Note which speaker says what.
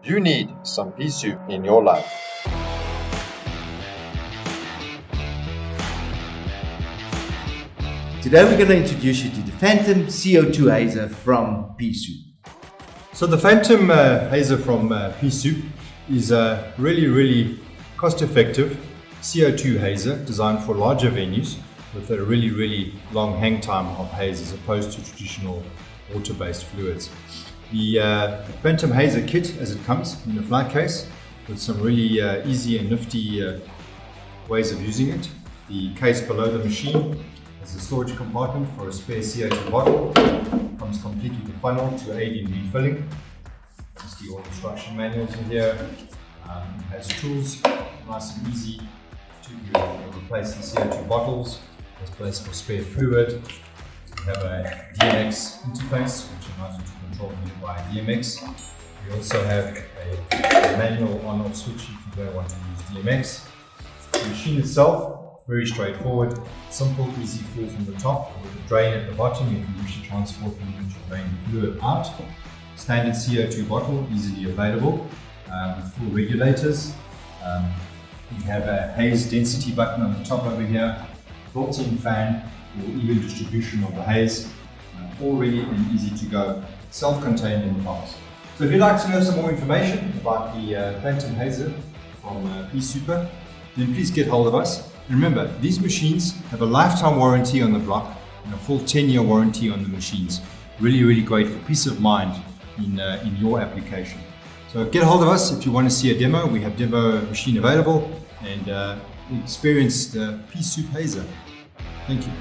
Speaker 1: You need some pea soup in your life.
Speaker 2: Today we're going to introduce you to the Phantom CO2 Hazer from Pea Soup.
Speaker 3: So the Phantom Hazer from Pea Soup is a really cost-effective CO2 hazer designed for larger venues with a really long hang time of haze as opposed to traditional water-based fluids. The Phantom Hazer kit, as it comes in a fly case with some really easy and nifty ways of using it. The case below the machine has a storage compartment for a spare CO2 bottle. Comes complete with a funnel to aid in refilling. Obviously all instruction manuals in here. It has tools, nice and easy to replace the CO2 bottles. There's place for spare fluid. We have a DMX interface, which allows you to control via DMX. We also have a manual on-off switch if you don't want to use DMX. The machine itself, very straightforward, simple, easy fill from the top with a drain at the bottom if you wish to transport and drain the fluid out. Standard CO2 bottle, easily available with full regulators. We have a haze density button on the top over here, built-in fan for even distribution of the haze, all ready and easy to go, self-contained in the box. So if you'd like to know some more information about the Phantom Hazer from Pea Soup, then please get hold of us. And remember, these machines have a lifetime warranty on the block and a full 10-year warranty on the machines. Really great for peace of mind in your application. So get hold of us if you want to see a demo. We have demo machine available and experience the Pea Soup Hazer. Thank you.